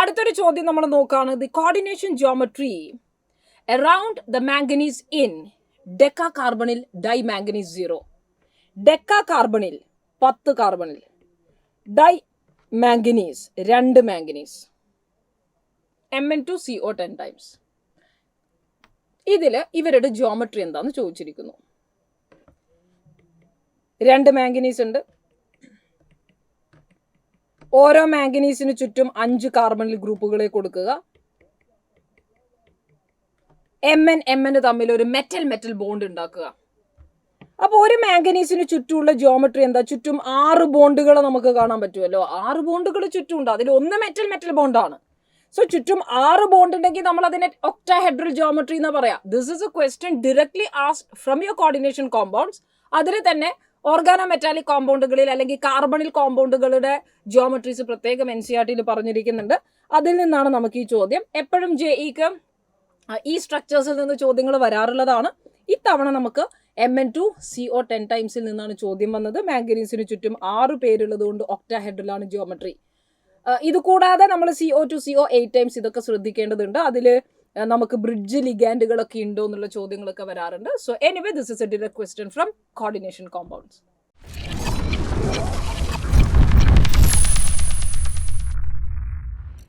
അടുത്തൊരു ചോദ്യം നമ്മൾ നോക്കുകയാണ്. The coordination geometry around the manganese in decacarbonyl dimanganese 0. Decacarbonyl 10 carbonyl, dimanganese 2 manganese, Mn2CO 10 times. ഇതിൽ ഇവരുടെ geometry എന്താന്ന് ചോദിച്ചിരിക്കുന്നു. 2 മാംഗനീസ് ഉണ്ട്. ഓരോ മാംഗനീസിന് ചുറ്റും 5 കാർബണിൽ ഗ്രൂപ്പുകളെ കൊടുക്കുക. Mn തമ്മിൽ ഒരു മെറ്റൽ ബോണ്ട് ഉണ്ടാക്കുക. അപ്പോൾ ഒരു മാംഗനീസിന് ചുറ്റുമുള്ള ജിയോമെട്രി എന്താ? ചുറ്റും 6 ബോണ്ടുകൾ നമുക്ക് കാണാൻ പറ്റുമല്ലോ. 6 ബോണ്ടുകൾ ചുറ്റുമുണ്ട്. അതിൽ ഒന്ന് മെറ്റൽ ബോണ്ടാണ്. സോ ചുറ്റും 6 ബോണ്ട് ഉണ്ടെങ്കിൽ നമ്മൾ അതിനെ ഒക്ടാഹെഡ്രൽ ജിയോമെട്രി എന്ന് പറയാം. This is A question directly asked from your coordination compounds. അതിൽ തന്നെ ഓർഗാനോമെറ്റാലിക് കോമ്പൗണ്ടുകളിൽ അല്ലെങ്കിൽ കാർബണിൽ കോമ്പൗണ്ടുകളുടെ ജിയോമെട്രീസ് പ്രത്യേകം NCERT പറഞ്ഞിരിക്കുന്നുണ്ട്. അതിൽ നിന്നാണ് നമുക്ക് ഈ ചോദ്യം. എപ്പോഴും JEക്ക് ഈ സ്ട്രക്ചേഴ്സിൽ നിന്ന് ചോദ്യങ്ങൾ വരാറുള്ളതാണ്. ഇത്തവണ നമുക്ക് Mn2CO 10 ടൈംസിൽ നിന്നാണ് ചോദ്യം വന്നത്. മാംഗനീസിന് ചുറ്റും 6 പേരുള്ളത് കൊണ്ട് ഒക്ടാഹെഡ്രലാണ് ജിയോമെട്രി. ഇത് കൂടാതെ നമ്മൾ CO2CO 8 ടൈംസ് ഇതൊക്കെ ശ്രദ്ധിക്കേണ്ടതുണ്ട്. അതിൽ നമുക്ക് ബ്രിഡ്ജ് ലിഗാൻഡുകളൊക്കെ ഉണ്ടോ എന്നുള്ള ചോദ്യങ്ങളൊക്കെ വരാറുണ്ട്. So anyway this is A direct question from coordination compounds.